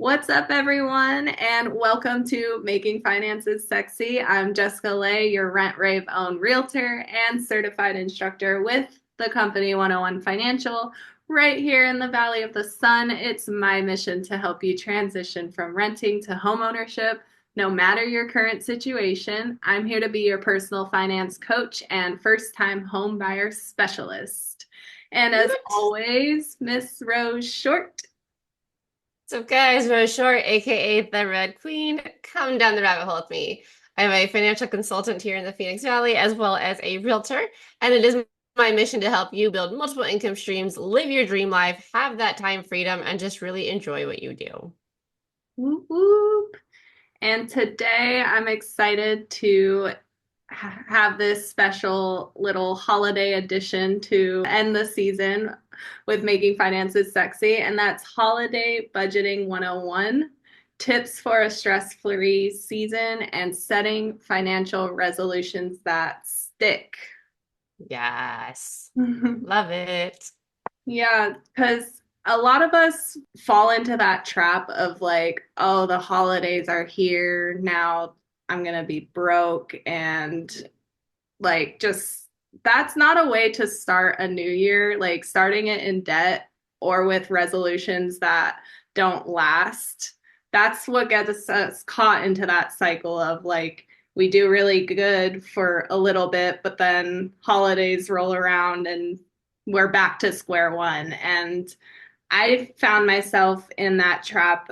What's up, everyone, and welcome to Making Finances Sexy. I'm Jessica Lay, your Rent Rave owned realtor and certified instructor with the company 101 Financial right here in the Valley of the Sun. It's my mission to help you transition from renting to homeownership, no matter your current situation. I'm here to be your personal finance coach and first time home buyer specialist. And as What? always, Miss Rose Short. So guys, Rose Short, aka the Red Queen, come down the rabbit hole with me. I'm a financial consultant here in the Phoenix Valley, as well as a realtor, and it is my mission to help you build multiple income streams, live your dream life, have that time freedom, and just really enjoy what you do. Whoop, whoop. And today I'm excited to have this special little holiday edition to end the season with Making Finances Sexy. And that's Holiday Budgeting 101, tips for a stress-free season and setting financial resolutions that stick. Yes, love it. Yeah, because a lot of us fall into that trap of like, oh, the holidays are here. Now I'm gonna be broke. And like, just that's not a way to start a new year. Like, starting it in debt or with resolutions that don't last. That's what gets us caught into that cycle of like, we do really good for a little bit, but then holidays roll around and we're back to square one. And I found myself in that trap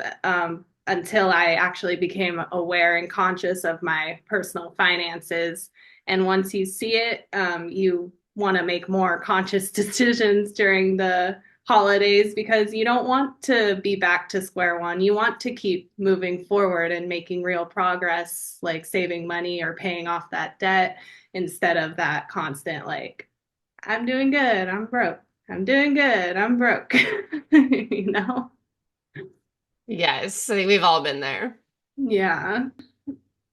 until I actually became aware and conscious of my personal finances. And once you see it, you want to make more conscious decisions during the holidays because you don't want to be back to square one. You want to keep moving forward and making real progress, like saving money or paying off that debt instead of that constant, like, I'm doing good, I'm broke. I'm doing good. I'm broke. You know? Yes, I think we've all been there. Yeah.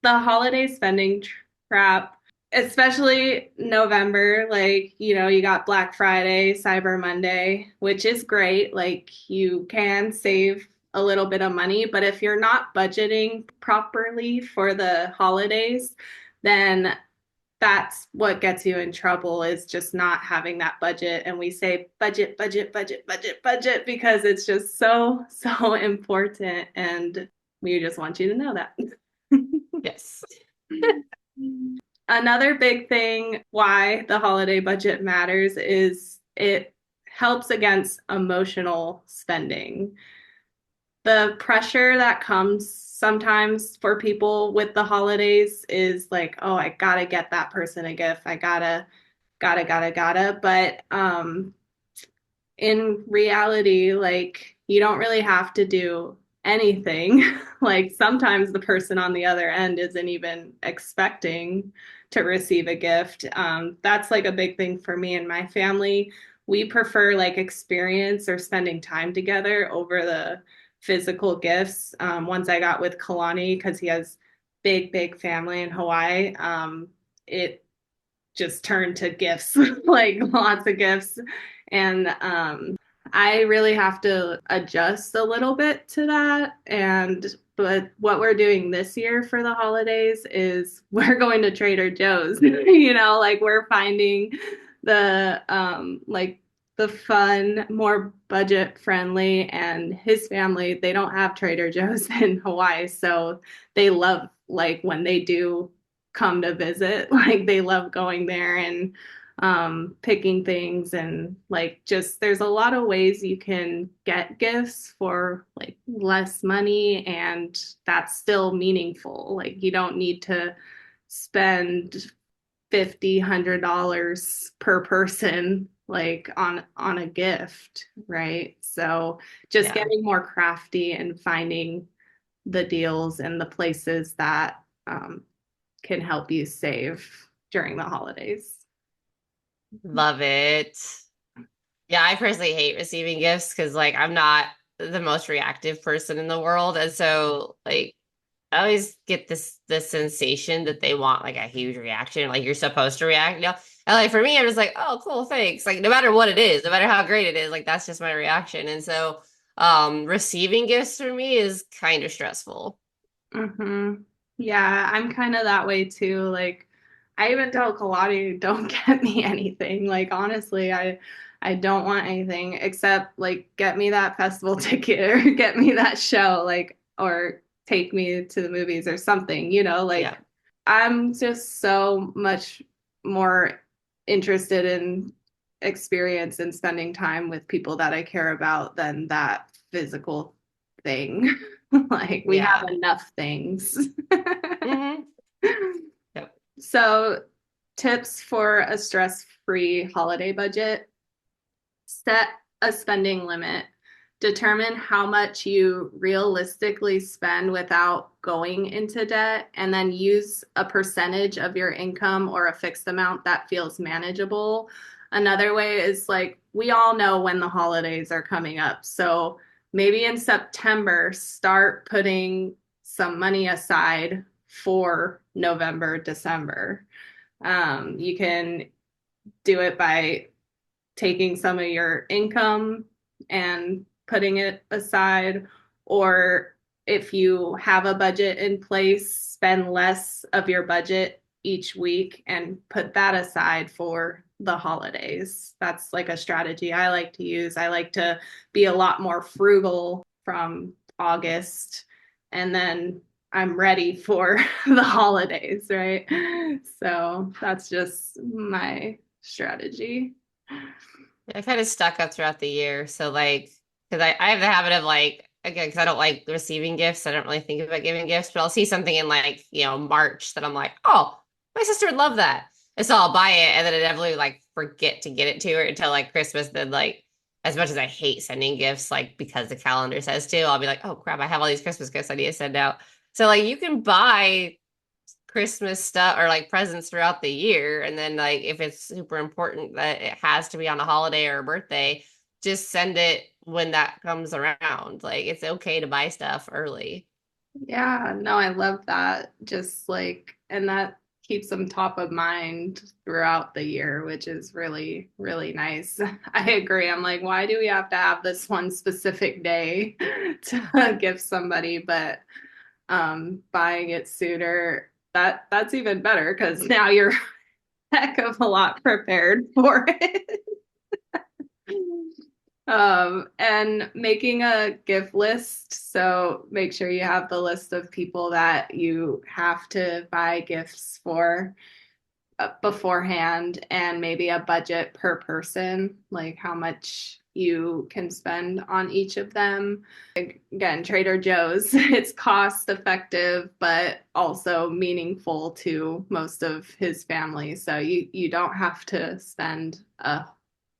The holiday spending trap, especially November, like, you got Black Friday, Cyber Monday, which is great. Like, you can save a little bit of money, but if you're not budgeting properly for the holidays, then that's what gets you in trouble is just not having that budget. And we say budget, budget, budget, budget, budget because it's just so, so important. And we just want you to know that. Yes. Another big thing why the holiday budget matters is it helps against emotional spending. The pressure that comes sometimes for people with the holidays is like, oh, I gotta get that person a gift. I gotta. But in reality, like, you don't really have to do anything. Like, sometimes the person on the other end isn't even expecting to receive a gift. That's like a big thing for me and my family. We prefer like experience or spending time together over the physical gifts. Once I got with Kalani, because he has big family in Hawaii, it just turned to gifts, like lots of gifts. And I really have to adjust a little bit to that. But what we're doing this year for the holidays is we're going to Trader Joe's. Like, we're finding like the fun, more budget friendly, and his family, they don't have Trader Joe's in Hawaii. So they love, like, when they do come to visit, like, they love going there and picking things. And like, just there's a lot of ways you can get gifts for like less money, and that's still meaningful. Like, you don't need to spend 50 $100 per person like on a gift, right? So just Yeah. getting more crafty and finding the deals and the places that can help you save during the holidays. Love it. Yeah, I personally hate receiving gifts because like I'm not the most reactive person in the world. And so like I always get this sensation that they want like a huge reaction, like you're supposed to react, And like for me, I'm just like, oh, cool, thanks. Like no matter what it is, no matter how great it is, like that's just my reaction. And so Receiving gifts for me is kind of stressful. Mm-hmm. Yeah, I'm kind of that way too. Like, I even tell Kalani, don't get me anything. Like, honestly, I don't want anything except like get me that festival ticket or get me that show, like, or take me to the movies or something, Yeah. like I'm just so much more interested in experience and spending time with people that I care about than that physical thing. Like we have Yeah. enough things. Hmm. Yep. So, tips for a stress-free holiday budget. Set a spending limit. Determine how much you realistically spend without going into debt, and then use a percentage of your income or a fixed amount that feels manageable. Another way is like we all know when the holidays are coming up. So maybe in September, start putting some money aside for November, December. You can do it by taking some of your income and putting it aside, or if you have a budget in place, spend less of your budget each week and put that aside for the holidays. That's like a strategy I like to use. I like to be a lot more frugal from August, and then I'm ready for the holidays, right? So that's just my strategy. I kind of stuck up throughout the year. So like, because I have the habit of like, again, because I don't like receiving gifts. I don't really think about giving gifts, but I'll see something in like, March that I'm like, oh, my sister would love that. And so I'll buy it and then I inevitably like forget to get it to her until like Christmas. Then like, as much as I hate sending gifts, like because the calendar says to, I'll be like, oh crap, I have all these Christmas gifts I need to send out. So like you can buy Christmas stuff or like presents throughout the year. And then like if it's super important that it has to be on a holiday or a birthday, just send it when that comes around. Like it's okay to buy stuff early. Yeah, no, I love that. Just like, and that keeps them top of mind throughout the year, which is really, really nice. I agree. I'm like, why do we have to have this one specific day to give somebody, but buying it sooner, that's even better because now you're a heck of a lot prepared for it. And making a gift list. So make sure you have the list of people that you have to buy gifts for beforehand, and maybe a budget per person, like how much you can spend on each of them. Again, Trader Joe's, it's cost effective, but also meaningful to most of his family. So you don't have to spend a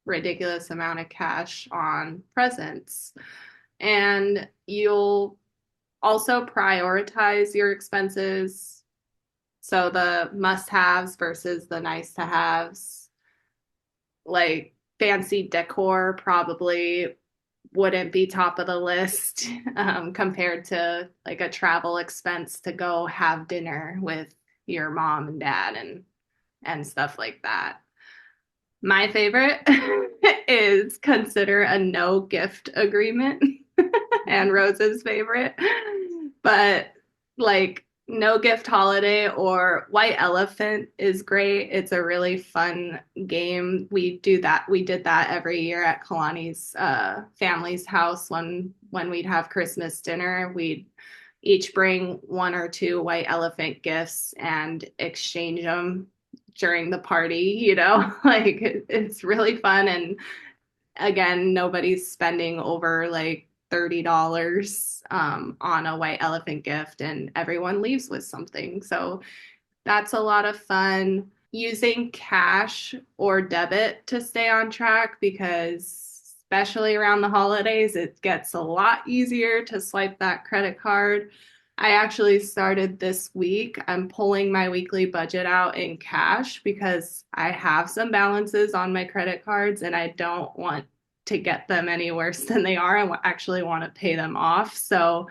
ridiculous amount of cash on presents. And you'll also prioritize your expenses. So the must haves versus the nice to haves. Like fancy decor probably wouldn't be top of the list compared to like a travel expense to go have dinner with your mom and dad and stuff like that. My favorite is consider a no gift agreement, and Rose's favorite. But like no gift holiday or white elephant is great. It's a really fun game. We do that. We did that every year at Kalani's family's house when we'd have Christmas dinner. We'd each bring one or two white elephant gifts and exchange them during the party, like it's really fun. And again, nobody's spending over like $30 on a white elephant gift, and everyone leaves with something. So that's a lot of fun. Using cash or debit to stay on track, because especially around the holidays, it gets a lot easier to swipe that credit card. I actually started this week. I'm pulling my weekly budget out in cash because I have some balances on my credit cards and I don't want to get them any worse than they are. I actually want to pay them off. So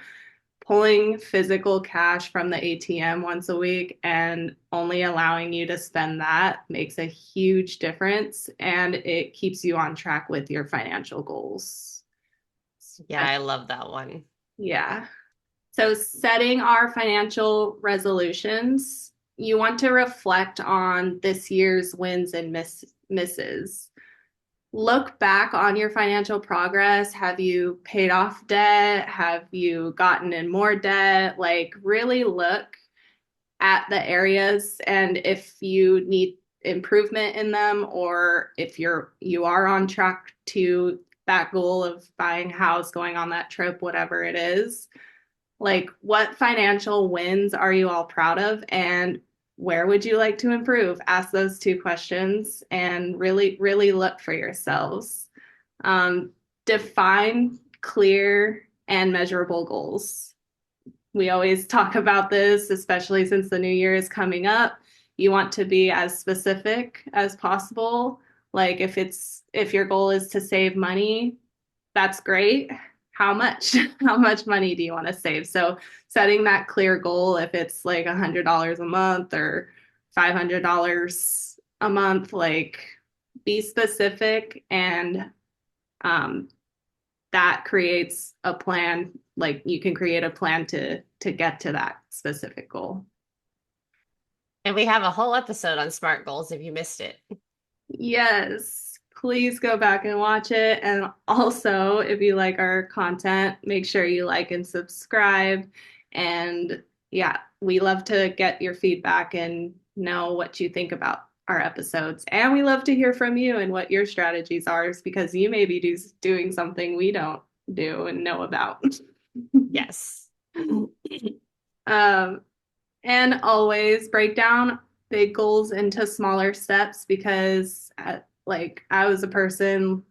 pulling physical cash from the ATM once a week and only allowing you to spend that makes a huge difference, and it keeps you on track with your financial goals. Yeah, I love that one. Yeah. So, setting our financial resolutions, you want to reflect on this year's wins and misses. Look back on your financial progress. Have you paid off debt? Have you gotten in more debt? Like, really look at the areas and if you need improvement in them, or if you are on track to that goal of buying a house, going on that trip, whatever it is. Like, what financial wins are you all proud of, and where would you like to improve? Ask those two questions and really, really look for yourselves. Um, Define clear and measurable goals. We always talk about this, especially since the new year is coming up. You want to be as specific as possible. Like, if your goal is to save money, that's great. How much? How much money do you want to save? So setting that clear goal, if it's like $100 a month or $500 a month, like, be specific, and um, that creates a plan. Like, you can create a plan to get to that specific goal. And we have a whole episode on SMART goals if you missed it. Yes, please go back and watch it. And also, if you like our content, make sure you like and subscribe. And yeah, we love to get your feedback and know what you think about our episodes. And we love to hear from you and what your strategies are, because you may be doing something we don't do and know about. Yes. um, and always break down big goals into smaller steps, because like, I was a person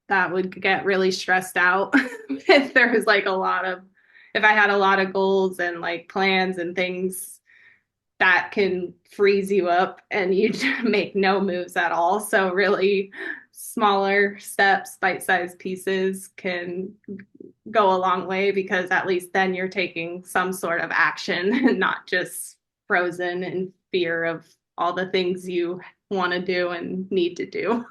that would get really stressed out if there was like if I had a lot of goals and like plans and things, that can freeze you up and you make no moves at all. So really, smaller steps, bite-sized pieces can go a long way, because at least then you're taking some sort of action and not just frozen in fear of all the things you want to do and need to do.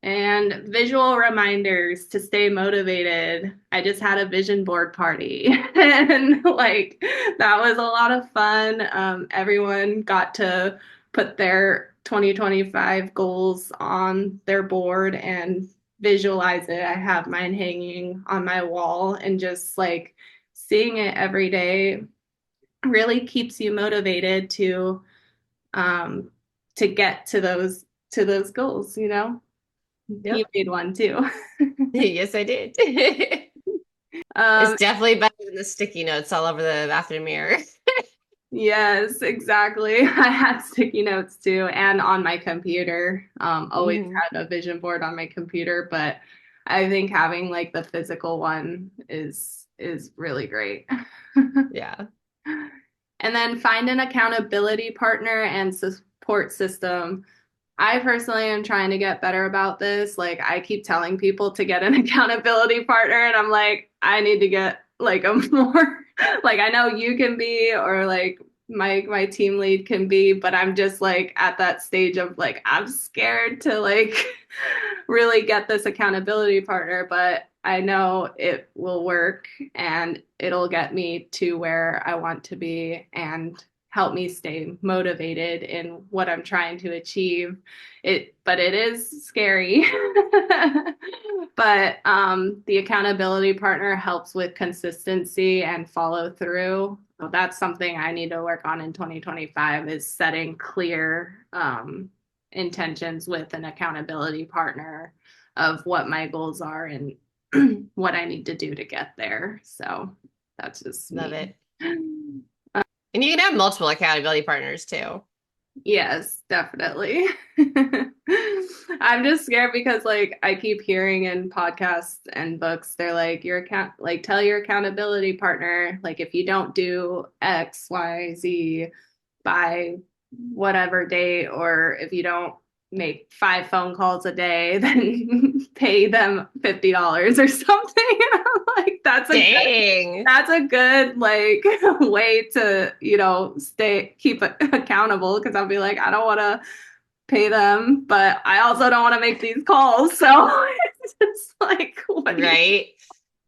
And visual reminders to stay motivated. I just had a vision board party and like, that was a lot of fun. Everyone got to put their 2025 goals on their board and visualize it. I have mine hanging on my wall, and just like seeing it every day really keeps you motivated um, to get to those goals, you know? You Yep. made one too. Yes, I did. It's Um, definitely better than the sticky notes all over the bathroom mirror. yes, exactly. I had sticky notes too, and on my computer. Always Mhm. had a vision board on my computer, but I think having like the physical one is really great. Yeah. And then find an accountability partner and support system. I personally am trying to get better about this. Like, I keep telling people to get an accountability partner, and I'm like, I need to get like a more like, I know you can be, or like my team lead can be, but I'm just like at that stage of like, I'm scared to like really get this accountability partner, but I know it will work and it'll get me to where I want to be and help me stay motivated in what I'm trying to achieve. But it is scary. But the accountability partner helps with consistency and follow through. So that's something I need to work on in 2025, is setting clear intentions with an accountability partner of what my goals are and what I need to do to get there. So that's just Love me. it. And you can have multiple accountability partners too. Yes, definitely. I'm just scared because like, I keep hearing in podcasts and books, they're like, tell your accountability partner, like, if you don't do X, Y, Z by whatever date, or if you don't make 5 phone calls a day, then pay them $50 or something. And I'm like, Dang. that's a good like way to, keep it accountable, because I'll be like, I don't want to pay them, but I also don't want to make these calls. So It's like, what do you, Right?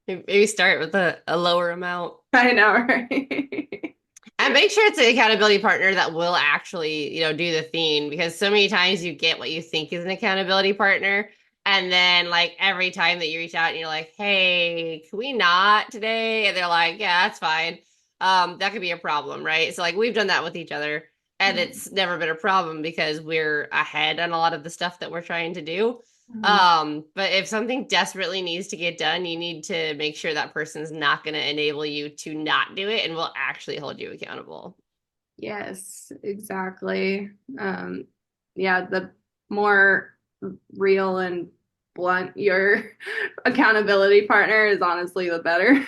Maybe start with a lower amount. I know, right? And make sure it's an accountability partner that will actually, do the thing because so many times you get what you think is an accountability partner. And then like every time that you reach out and you're like, hey, can we not today? And they're like, yeah, that's fine. That could be a problem, right? So like we've done that with each other and it's never been a problem because we're ahead on a lot of the stuff that we're trying to do. Mhm. But if something desperately needs to get done, you need to make sure that person's not going to enable you to not do it and will actually hold you accountable. Yes, exactly. Um, yeah, the more real and blunt your accountability partner is, honestly, the better.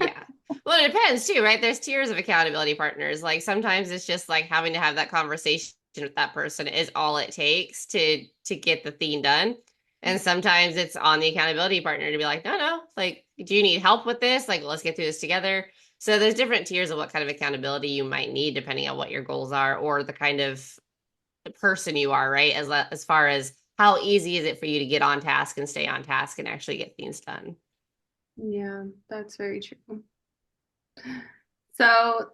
Yeah. Well, it depends too, right? There's tiers of accountability partners. Like sometimes it's just like having to have that conversation with that person is all it takes to get the thing done. And sometimes it's on the accountability partner to be like, no, no, like, do you need help with this? Like, let's get through this together. So there's different tiers of what kind of accountability you might need depending on what your goals are or the kind of person you are, right? As far as how easy is it for you to get on task and stay on task and actually get things done. Yeah, that's very true. So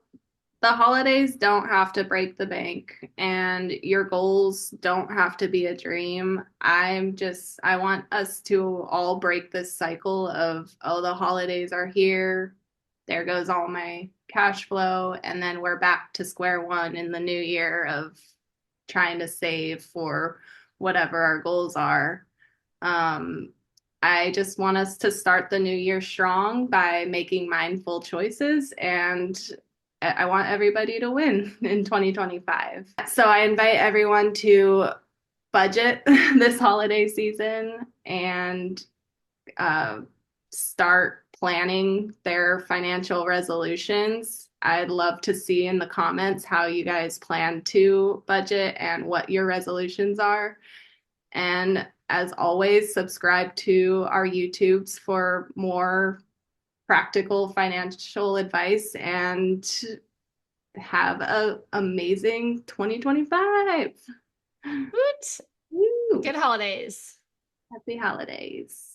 the holidays don't have to break the bank and your goals don't have to be a dream. I want us to all break this cycle of, oh, the holidays are here. There goes all my cash flow. And then we're back to square one in the new year of trying to save for whatever our goals are. Um, I just want us to start the new year strong by making mindful choices, and I want everybody to win in 2025. So I invite everyone to budget this holiday season and uh, start planning their financial resolutions. I'd love to see in the comments how you guys plan to budget and what your resolutions are. And as always, subscribe to our YouTubes for more practical financial advice and have an amazing 2025. Woot! Woo! Good holidays. Happy holidays.